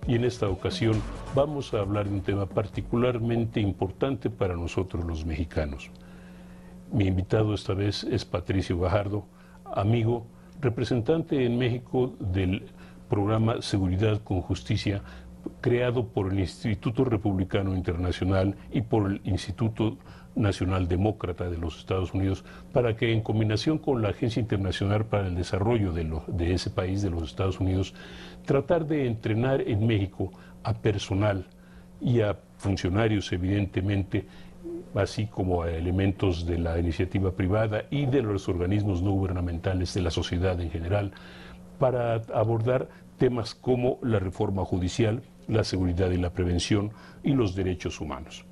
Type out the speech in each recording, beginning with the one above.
y en esta ocasión vamos a hablar de un tema particularmente importante para nosotros los mexicanos. Mi invitado esta vez es Patricio Gajardo, amigo, representante en México del programa Seguridad con Justicia, creado por el Instituto Republicano Internacional y por el Instituto Nacional Demócrata de los Estados Unidos, para que en combinación con la Agencia Internacional para el Desarrollo de ese país, de los Estados Unidos, tratar de entrenar en México a personal y a funcionarios, evidentemente, así como a elementos de la iniciativa privada y de los organismos no gubernamentales de la sociedad en general, para abordar temas como la reforma judicial, la seguridad y la prevención y los derechos humanos.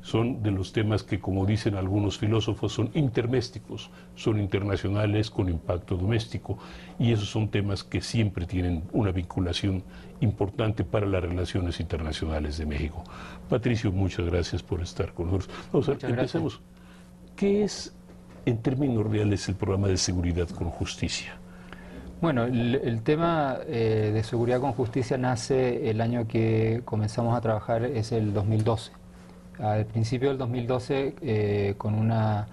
Son de los temas que, como dicen algunos filósofos, son intermésticos, son internacionales con impacto doméstico, y esos son temas que siempre tienen una vinculación importante para las relaciones internacionales de México. Patricio, muchas gracias por estar con nosotros. Vamos a ver, empecemos. ¿Qué es, en términos reales, el programa de Seguridad con Justicia? Bueno, el tema de Seguridad con Justicia nace el año que comenzamos a trabajar, es el 2012. Al principio del 2012, con una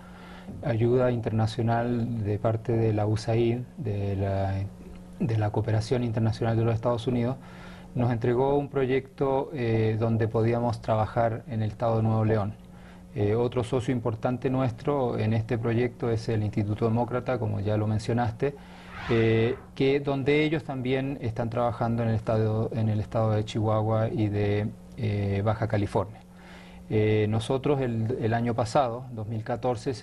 ayuda internacional de parte de la USAID, de la Cooperación Internacional de los Estados Unidos, nos entregó un proyecto donde podíamos trabajar en el estado de Nuevo León. Otro socio importante nuestro en este proyecto es el Instituto Demócrata, como ya lo mencionaste, donde ellos también están trabajando en el estado de Chihuahua y de Baja California. Nosotros el año pasado, 2014,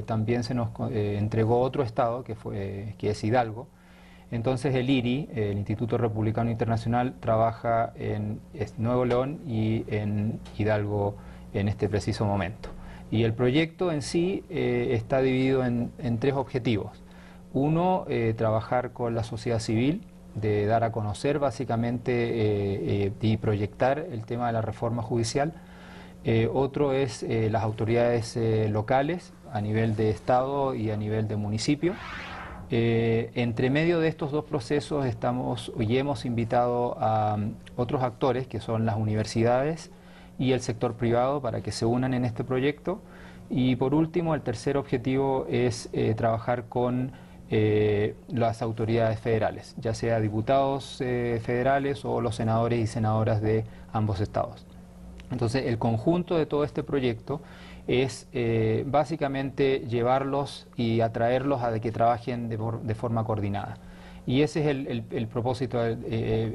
también se nos entregó otro estado que es Hidalgo. Entonces el IRI, el Instituto Republicano Internacional, trabaja en Nuevo León y en Hidalgo en este preciso momento. Y el proyecto en sí está dividido en tres objetivos. Uno, trabajar con la sociedad civil, de dar a conocer básicamente y proyectar el tema de la reforma judicial. Otro es las autoridades locales a nivel de Estado y a nivel de municipio. Entre medio de estos dos procesos hemos invitado a otros actores, que son las universidades y el sector privado, para que se unan en este proyecto. Y por último, el tercer objetivo es trabajar con las autoridades federales, ya sea diputados federales o los senadores y senadoras de ambos estados. Entonces, el conjunto de todo este proyecto es básicamente llevarlos y atraerlos a que trabajen de forma coordinada. Y ese es el propósito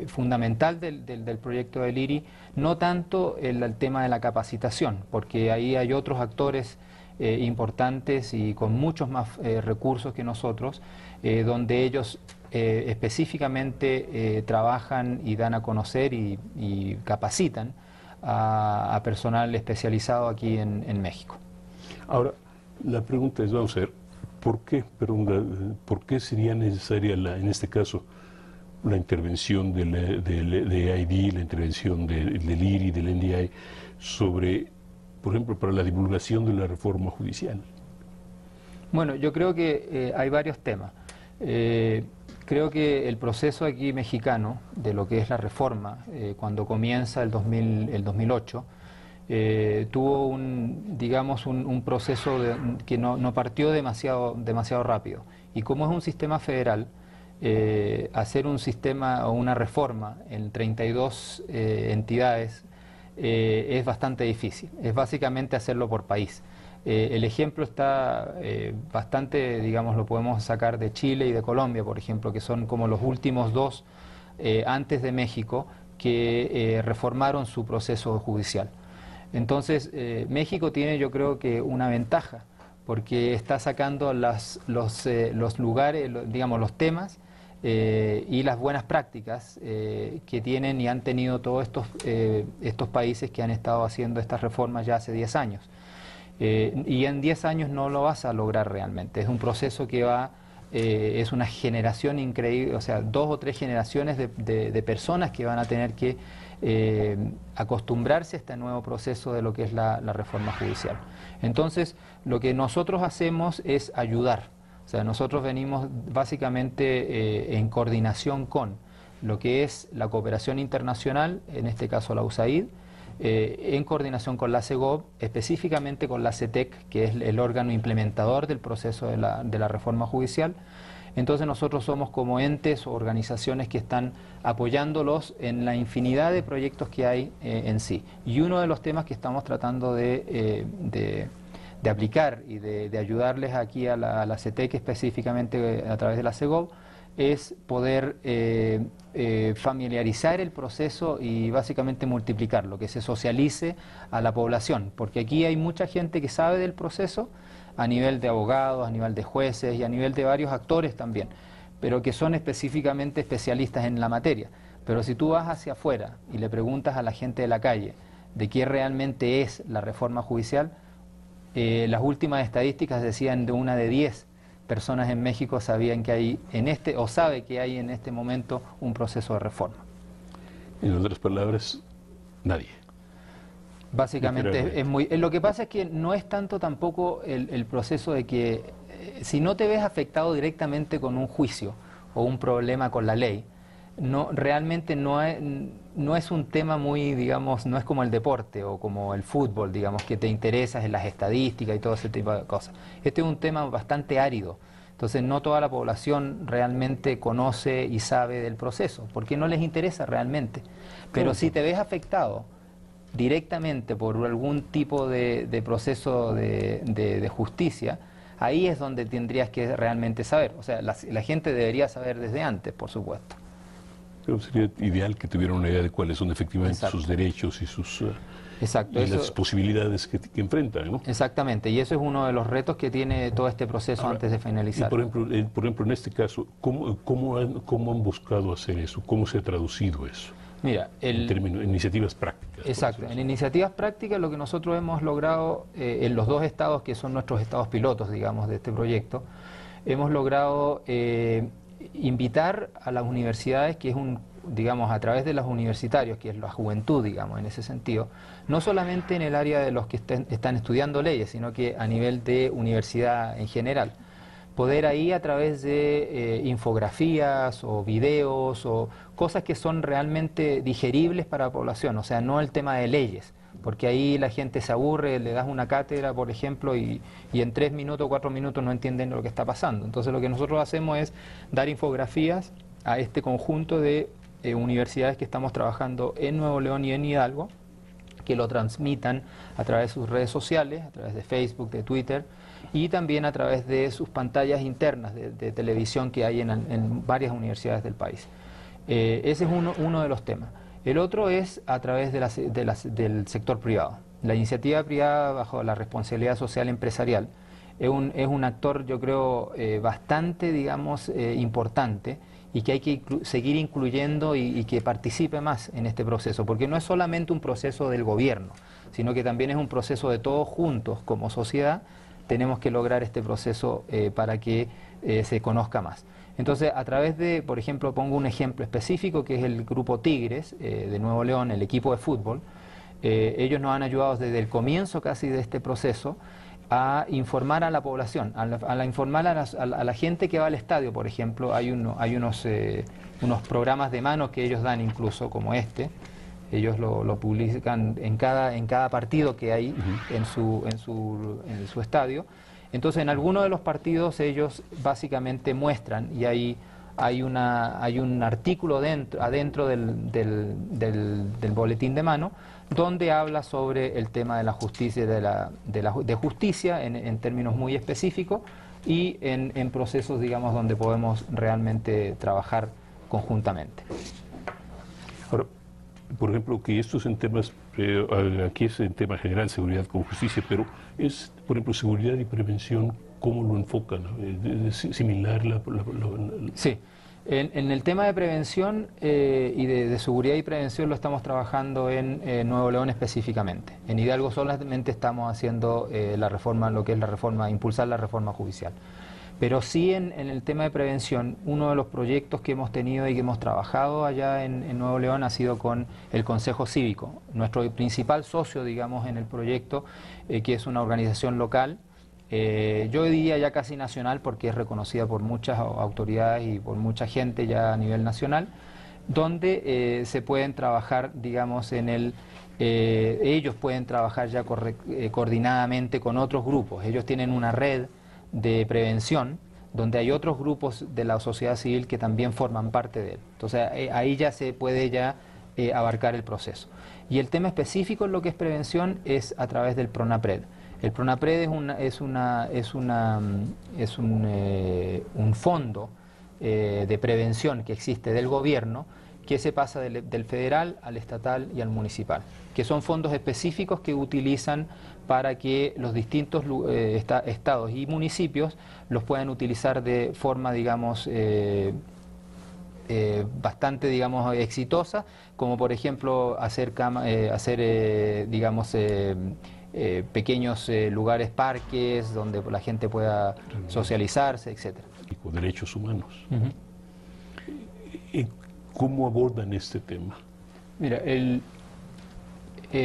fundamental del proyecto del IRI, no tanto el tema de la capacitación, porque ahí hay otros actores importantes y con muchos más recursos que nosotros, donde ellos específicamente trabajan y dan a conocer y capacitan a personal especializado aquí en México. Ahora, la pregunta es, vamos a ver, ¿por qué sería necesaria, en este caso, la intervención de ID, la intervención del IRI, del NDI, sobre, por ejemplo, para la divulgación de la reforma judicial? Bueno, yo creo que hay varios temas. Creo que el proceso aquí mexicano de lo que es la reforma, cuando comienza el 2008, tuvo un proceso que no partió demasiado rápido. Y como es un sistema federal, hacer un sistema o una reforma en 32 entidades es bastante difícil. Es básicamente hacerlo por país. El ejemplo está bastante, digamos, lo podemos sacar de Chile y de Colombia, por ejemplo, que son como los últimos dos antes de México que reformaron su proceso judicial. Entonces, México tiene, yo creo que, una ventaja, porque está sacando los lugares, digamos, los temas y las buenas prácticas que tienen y han tenido todos estos países que han estado haciendo estas reformas ya hace 10 años. Y en 10 años no lo vas a lograr realmente. Es un proceso que es una generación increíble, o sea, 2 o 3 generaciones de personas que van a tener que acostumbrarse a este nuevo proceso de lo que es la reforma judicial. Entonces, lo que nosotros hacemos es ayudar. O sea, nosotros venimos básicamente en coordinación con lo que es la cooperación internacional, en este caso la USAID, en coordinación con la CEGOV, específicamente con la CETEC, que es el órgano implementador del proceso de la reforma judicial. Entonces nosotros somos como entes o organizaciones que están apoyándolos en la infinidad de proyectos que hay en sí. Y uno de los temas que estamos tratando de aplicar y de ayudarles aquí a la CETEC específicamente a través de la CEGOV es poder familiarizar el proceso y básicamente multiplicarlo, que se socialice a la población, porque aquí hay mucha gente que sabe del proceso a nivel de abogados, a nivel de jueces y a nivel de varios actores también, pero que son específicamente especialistas en la materia. Pero si tú vas hacia afuera y le preguntas a la gente de la calle de qué realmente es la reforma judicial, las últimas estadísticas decían de 1 de 10 personas en México sabían que hay o sabe que hay en este momento un proceso de reforma. En otras palabras, nadie. Básicamente es muy... Lo que pasa es que no es tanto tampoco el proceso de que si no te ves afectado directamente con un juicio o un problema con la ley, realmente no es un tema muy, digamos, no es como el deporte o como el fútbol, digamos, que te interesas en las estadísticas y todo ese tipo de cosas. Este es un tema bastante árido, entonces no toda la población realmente conoce y sabe del proceso, porque no les interesa realmente. Pero si te ves afectado directamente por algún tipo de proceso de justicia, ahí es donde tendrías que realmente saber. O sea, la gente debería saber desde antes, por supuesto. Pero sería ideal que tuvieran una idea de cuáles son efectivamente Exacto. sus derechos y sus Exacto, y las posibilidades que enfrentan, ¿no? Exactamente, y eso es uno de los retos que tiene todo este proceso. Ahora, antes de finalizar. Y por ejemplo, en este caso, ¿cómo han buscado hacer eso? ¿Cómo se ha traducido eso? Mira, en términos de iniciativas prácticas. Exacto, en iniciativas prácticas lo que nosotros hemos logrado en los 2 estados que son nuestros estados pilotos, digamos, de este proyecto, hemos logrado invitar a las universidades, que es digamos, a través de los universitarios, que es la juventud, digamos, en ese sentido, no solamente en el área de los que están estudiando leyes, sino que a nivel de universidad en general. Poder ahí a través de infografías o videos o cosas que son realmente digeribles para la población, o sea, no el tema de leyes, porque ahí la gente se aburre, le das una cátedra, por ejemplo, y en 3 minutos, 4 minutos no entienden lo que está pasando. Entonces lo que nosotros hacemos es dar infografías a este conjunto de universidades que estamos trabajando en Nuevo León y en Hidalgo, que lo transmitan a través de sus redes sociales, a través de Facebook, de Twitter, y también a través de sus pantallas internas de televisión que hay en varias universidades del país. Ese es uno de los temas. El otro es a través del sector privado. La iniciativa privada bajo la responsabilidad social empresarial es un actor, yo creo, bastante, digamos, importante, y que hay que seguir incluyendo y que participe más en este proceso, porque no es solamente un proceso del gobierno, sino que también es un proceso de todos juntos como sociedad. Tenemos que lograr este proceso para que se conozca más. Entonces, a través de, por ejemplo, pongo un ejemplo específico, que es el Grupo Tigres de Nuevo León, el equipo de fútbol. Ellos nos han ayudado desde el comienzo casi de este proceso a informar a la población, informar a la gente que va al estadio, por ejemplo. Hay unos programas de mano que ellos dan incluso, como este. Ellos lo publican en cada partido que hay en su estadio. Entonces, en algunos de los partidos ellos básicamente muestran, y hay un artículo adentro del boletín de mano, donde habla sobre el tema de la justicia, de justicia en términos muy específicos, y en procesos, digamos, donde podemos realmente trabajar conjuntamente. Ahora, por ejemplo, que estos en temas, aquí es en tema general, seguridad con justicia, pero es, por ejemplo, seguridad y prevención, ¿cómo lo enfocan? ¿Es similar Sí. En el tema de prevención y de seguridad y prevención lo estamos trabajando en Nuevo León específicamente. En Hidalgo solamente estamos haciendo la reforma, lo que es la reforma, impulsar la reforma judicial. Pero sí en el tema de prevención, uno de los proyectos que hemos tenido y que hemos trabajado allá en Nuevo León ha sido con el Consejo Cívico, nuestro principal socio, digamos, en el proyecto, que es una organización local. Yo diría ya casi nacional, porque es reconocida por muchas autoridades y por mucha gente ya a nivel nacional, donde se pueden trabajar, digamos, ellos pueden trabajar ya coordinadamente con otros grupos. Ellos tienen una red de prevención donde hay otros grupos de la sociedad civil que también forman parte de él. Entonces ahí ya se puede abarcar el proceso. Y el tema específico en lo que es prevención es a través del PRONAPRED. El PRONAPRED es un fondo de prevención que existe del gobierno, que se pasa del federal al estatal y al municipal, que son fondos específicos que utilizan para que los distintos estados y municipios los puedan utilizar de forma, digamos, bastante, digamos, exitosa, como por ejemplo digamos, pequeños lugares, parques, donde la gente pueda socializarse, etcétera. Y con derechos humanos. Uh-huh. ¿Cómo abordan este tema? Mira,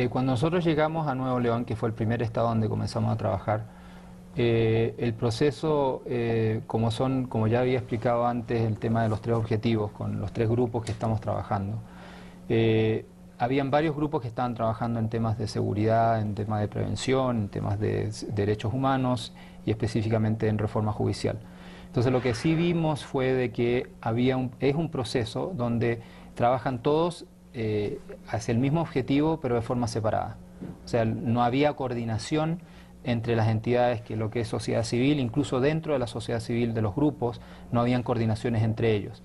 cuando nosotros llegamos a Nuevo León, que fue el primer estado donde comenzamos a trabajar, el proceso, como ya había explicado antes, el tema de los 3 objetivos, con los 3 grupos que estamos trabajando, habían varios grupos que estaban trabajando en temas de seguridad, en temas de prevención, en temas de derechos humanos y específicamente en reforma judicial. Entonces lo que sí vimos fue de que es un proceso donde trabajan todos hacia el mismo objetivo, pero de forma separada. O sea, no había coordinación entre las entidades, que lo que es sociedad civil, incluso dentro de la sociedad civil de los grupos, no habían coordinaciones entre ellos.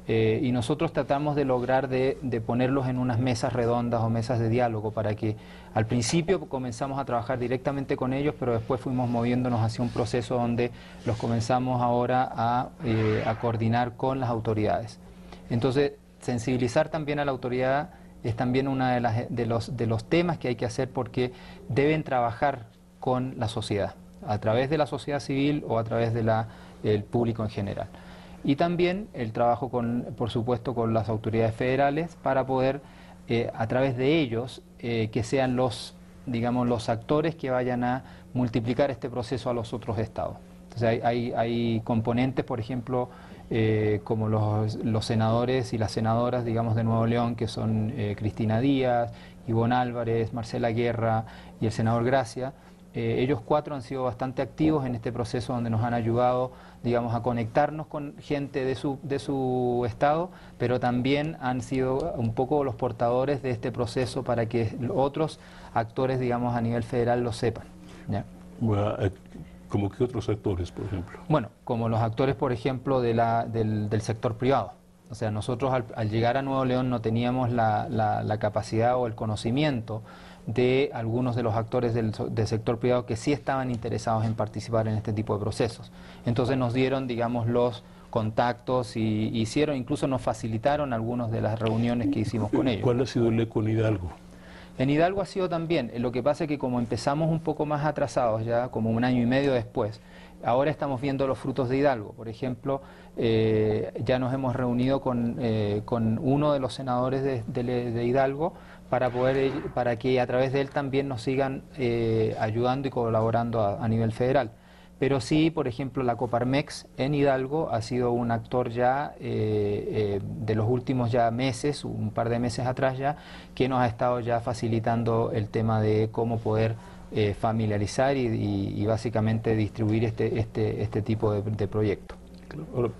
Y nosotros tratamos de lograr de ponerlos en unas mesas redondas o mesas de diálogo para que al principio comenzamos a trabajar directamente con ellos, pero después fuimos moviéndonos hacia un proceso donde los comenzamos ahora a coordinar con las autoridades. Entonces, sensibilizar también a la autoridad es también uno de los temas que hay que hacer, porque deben trabajar con la sociedad, a través de la sociedad civil o a través del público en general. Y también el trabajo, por supuesto, con las autoridades federales para poder, a través de ellos, que sean digamos, los actores que vayan a multiplicar este proceso a los otros estados. Entonces hay componentes, por ejemplo, como los senadores y las senadoras, digamos, de Nuevo León, que son Cristina Díaz, Ivonne Álvarez, Marcela Guerra y el senador Gracia. Ellos 4 han sido bastante activos en este proceso, donde nos han ayudado, digamos, a conectarnos con gente de su estado, pero también han sido un poco los portadores de este proceso para que otros actores, digamos, a nivel federal lo sepan, ¿ya? Bueno, ¿cómo qué otros actores, por ejemplo? Bueno, como los actores, por ejemplo, del sector privado. O sea, nosotros al llegar a Nuevo León no teníamos la capacidad o el conocimiento de algunos de los actores del sector privado que sí estaban interesados en participar en este tipo de procesos. Entonces nos dieron, digamos, los contactos y incluso nos facilitaron algunas de las reuniones que hicimos con ellos. ¿Cuál ha sido el eco en Hidalgo? En Hidalgo ha sido también, lo que pasa es que como empezamos un poco más atrasados ya, como 1 año y medio después, ahora estamos viendo los frutos de Hidalgo. Por ejemplo, ya nos hemos reunido con uno de los senadores de Hidalgo para que a través de él también nos sigan ayudando y colaborando a nivel federal. Pero sí, por ejemplo, la Coparmex en Hidalgo ha sido un actor ya de los últimos ya meses, un par de meses atrás ya, que nos ha estado ya facilitando el tema de cómo poder familiarizar y básicamente distribuir este tipo de proyectos. Ahora,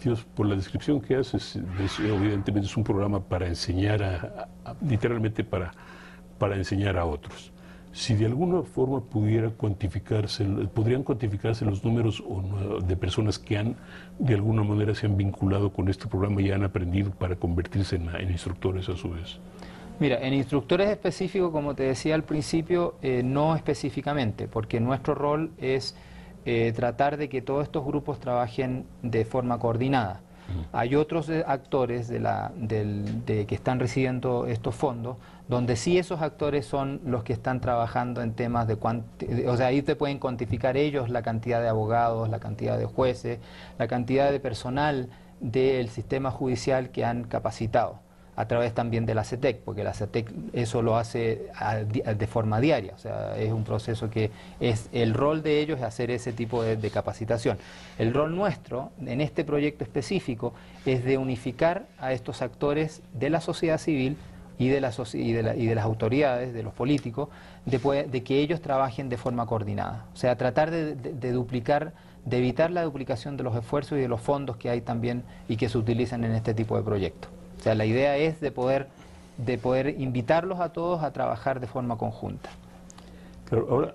Dios, por la descripción que haces, evidentemente es un programa para enseñar, literalmente para enseñar a otros. Si de alguna forma podrían cuantificarse los números de personas que de alguna manera se han vinculado con este programa y han aprendido para convertirse en instructores a su vez. Mira, en instructores específicos, como te decía al principio, no específicamente, porque nuestro rol es tratar de que todos estos grupos trabajen de forma coordinada. Hay otros actores que están recibiendo estos fondos, donde sí esos actores son los que están trabajando en temas o sea, ahí te pueden cuantificar ellos la cantidad de abogados, la cantidad de jueces, la cantidad de personal del sistema judicial que han capacitado. a través también de la CETEC, porque la CETEC eso lo hace de forma diaria, o sea, es un proceso que es el rol de ellos es hacer ese tipo de capacitación. El rol nuestro en este proyecto específico es de unificar a estos actores de la sociedad civil y de las autoridades, de los políticos, de que ellos trabajen de forma coordinada. O sea, tratar de duplicar, de evitar la duplicación de los esfuerzos y de los fondos que hay también y que se utilizan en este tipo de proyectos. O sea, la idea es de poder invitarlos a todos a trabajar de forma conjunta. Claro, ahora,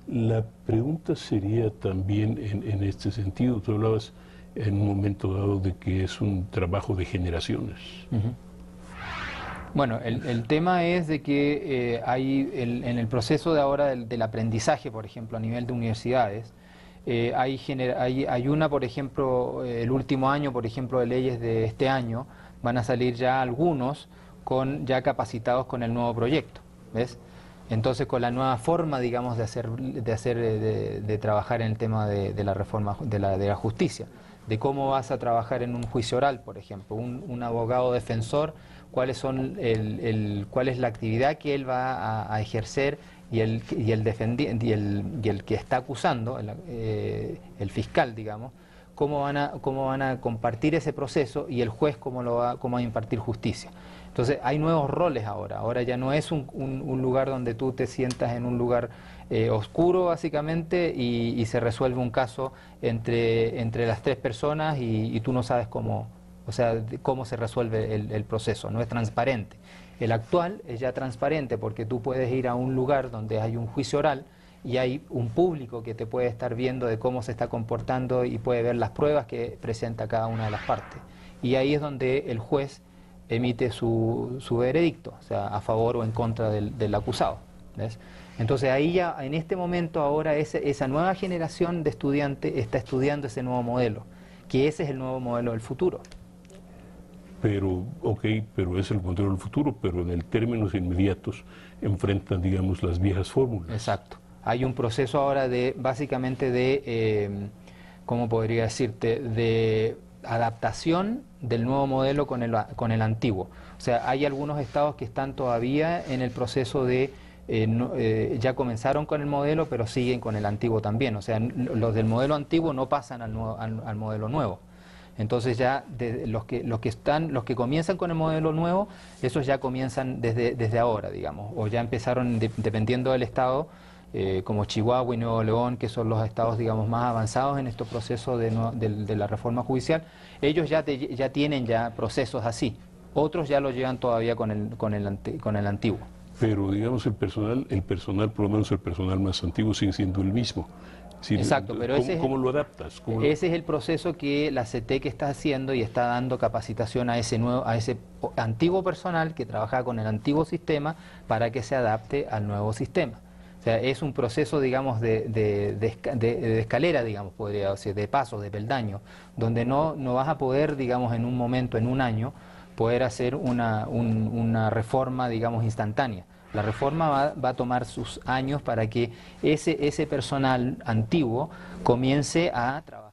la pregunta sería también en este sentido. Tú hablabas en un momento dado de que es un trabajo de generaciones. Uh-huh. Bueno, el tema es de que en el proceso de ahora del aprendizaje, por ejemplo, a nivel de universidades, hay una, por ejemplo, el último año, por ejemplo, de leyes de este año, van a salir ya algunos ya capacitados con el nuevo proyecto, ¿ves? Entonces, con la nueva forma, digamos, de trabajar en el tema de la reforma de la justicia, de cómo vas a trabajar en un juicio oral, por ejemplo, un abogado defensor, cuál es la actividad que él va a ejercer y el que está acusando, el fiscal, digamos, cómo van a compartir ese proceso y el juez cómo va a impartir justicia. Entonces hay nuevos roles ahora ya no es un lugar donde tú te sientas en un lugar oscuro básicamente y se resuelve un caso entre las tres personas y tú no sabes cómo, o sea, cómo se resuelve el proceso, no es transparente. El actual es ya transparente porque tú puedes ir a un lugar donde hay un juicio oral y hay un público que te puede estar viendo de cómo se está comportando y puede ver las pruebas que presenta cada una de las partes. Y ahí es donde el juez emite su veredicto, o sea, a favor o en contra del acusado. ¿Ves? Entonces ahí ya, en este momento ahora esa nueva generación de estudiantes está estudiando ese nuevo modelo, que ese es el nuevo modelo del futuro. Pero, ok, pero es el modelo del futuro, pero en el términos inmediatos enfrentan, digamos, las viejas fórmulas. Exacto. Hay un proceso ahora básicamente ¿cómo podría decirte?, de adaptación del nuevo modelo con el antiguo. O sea, hay algunos estados que están todavía en el proceso ya comenzaron con el modelo, pero siguen con el antiguo también. O sea, los del modelo antiguo no pasan al modelo nuevo. Entonces ya los que comienzan con el modelo nuevo, esos ya comienzan desde ahora, digamos, o ya empezaron dependiendo del estado, como Chihuahua y Nuevo León, que son los estados, digamos, más avanzados en estos procesos de la reforma judicial. Ellos ya tienen ya procesos así. Otros ya lo llevan todavía con el antiguo. Pero digamos el personal, por lo menos el personal más antiguo, sigue siendo el mismo. Sí, exacto, pero ¿cómo lo adaptas? Ese es el proceso que la CETEC está haciendo y está dando capacitación a ese antiguo personal que trabaja con el antiguo sistema para que se adapte al nuevo sistema. O sea, es un proceso, digamos, de escalera, digamos, podría decir, de pasos, de peldaños, donde no vas a poder, digamos, en un momento, en un año, poder hacer una reforma, digamos, instantánea. La reforma va a tomar sus años para que ese personal antiguo comience a trabajar.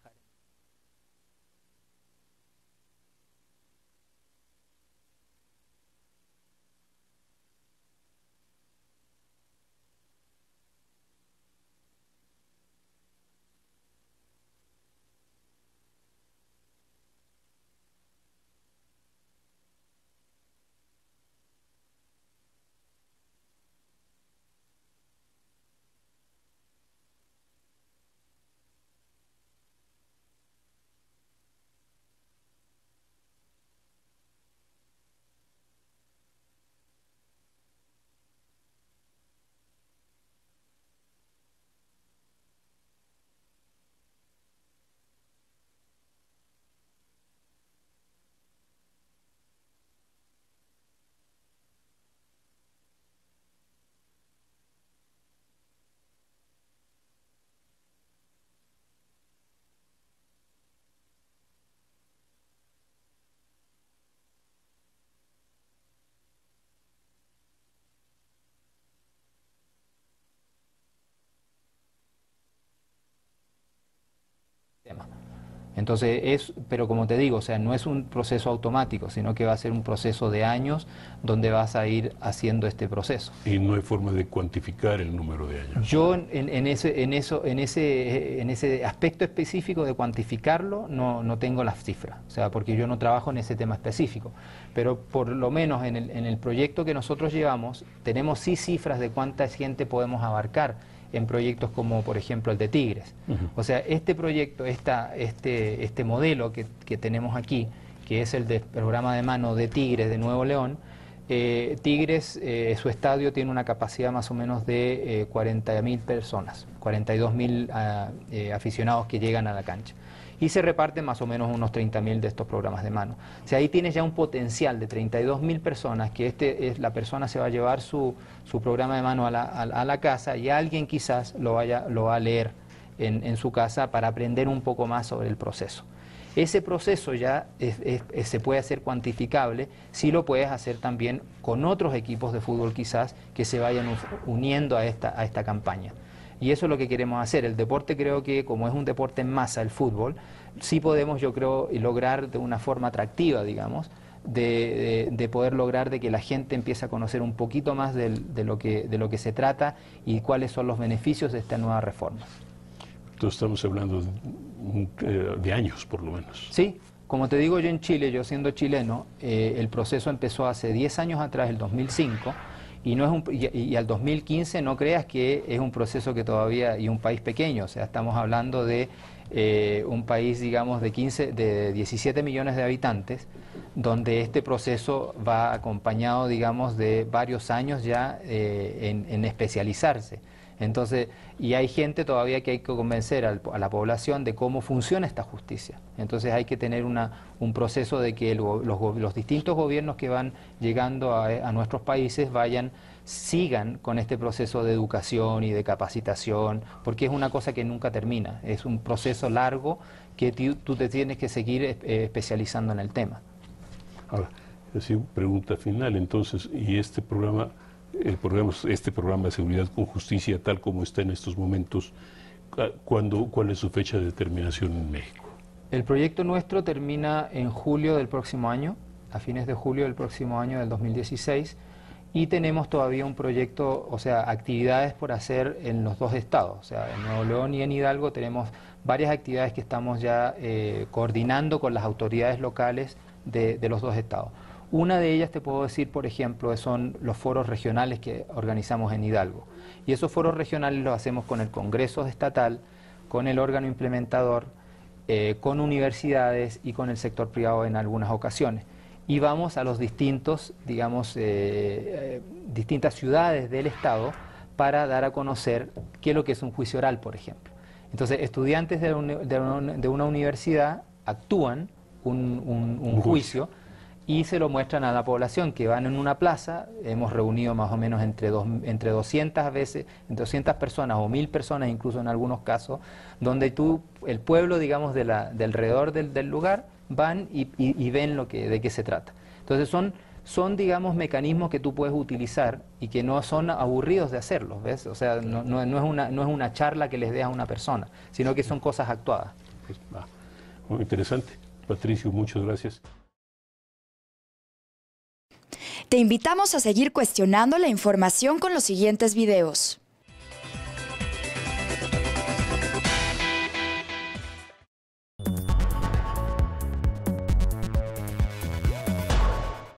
Entonces, pero como te digo, o sea, no es un proceso automático, sino que va a ser un proceso de años donde vas a ir haciendo este proceso. Y no hay forma de cuantificar el número de años. Yo en ese aspecto específico de cuantificarlo no tengo las cifras, o sea, porque yo no trabajo en ese tema específico. Pero por lo menos en el proyecto que nosotros llevamos, tenemos sí cifras de cuánta gente podemos abarcar en proyectos como, por ejemplo, el de Tigres. O sea, este proyecto, este modelo que tenemos aquí, que es el del programa de mano de Tigres de Nuevo León, Tigres, su estadio tiene una capacidad más o menos de 40.000 personas, 42.000 aficionados que llegan a la cancha. Y se reparten más o menos unos 30.000 de estos programas de mano. O sea, ahí tienes ya un potencial de 32.000 personas, que la persona se va a llevar su programa de mano a la casa, y alguien quizás lo va a leer en su casa para aprender un poco más sobre el proceso. Ese proceso ya se puede hacer cuantificable si lo puedes hacer también con otros equipos de fútbol quizás que se vayan uniendo a esta campaña. Y eso es lo que queremos hacer. El deporte, creo que como es un deporte en masa, el fútbol, sí podemos, yo creo, lograr de una forma atractiva, digamos, de poder lograr de que la gente empiece a conocer un poquito más de lo que se trata y cuáles son los beneficios de esta nueva reforma. Entonces estamos hablando de años, por lo menos. Sí, como te digo, yo en Chile, yo siendo chileno, el proceso empezó hace 10 años atrás, el 2005, y al 2015 no creas que es un proceso que todavía, y un país pequeño, o sea, estamos hablando de un país, digamos, de 17 millones de habitantes, donde este proceso va acompañado, digamos, de varios años ya en especializarse. Entonces, y hay gente todavía que hay que convencer a la población de cómo funciona esta justicia. Entonces hay que tener un proceso de que los distintos gobiernos que van llegando a nuestros países sigan con este proceso de educación y de capacitación, porque es una cosa que nunca termina, es un proceso largo que tú te tienes que seguir especializando en el tema. Ahora, así pregunta final, entonces, ¿y este programa de seguridad con justicia, tal como está en estos momentos, cuál es su fecha de terminación en México? El proyecto nuestro termina en julio del próximo año, a fines de julio del próximo año, del 2016, y tenemos todavía un proyecto, o sea, actividades por hacer en los dos estados, o sea, en Nuevo León y en Hidalgo tenemos varias actividades que estamos ya coordinando con las autoridades locales de los dos estados. Una de ellas, te puedo decir, por ejemplo, son los foros regionales que organizamos en Hidalgo. Y esos foros regionales los hacemos con el Congreso Estatal, con el órgano implementador, con universidades y con el sector privado en algunas ocasiones. Y vamos a los distintos, digamos, distintas ciudades del Estado para dar a conocer qué es lo que es un juicio oral, por ejemplo. Entonces, estudiantes de una universidad actúan un juicio y se lo muestran a la población, que van en una plaza. Hemos reunido más o menos entre 200 veces, entre 200 personas o 1000 personas incluso en algunos casos, donde el pueblo, digamos, de alrededor del lugar, van y ven de qué se trata. Entonces son, digamos, mecanismos que tú puedes utilizar y que no son aburridos de hacerlos, ¿ves? O sea, no es una charla que les des a una persona, sino que son cosas actuadas. Pues, muy interesante. Patricio, muchas gracias. Te invitamos a seguir cuestionando la información con los siguientes videos.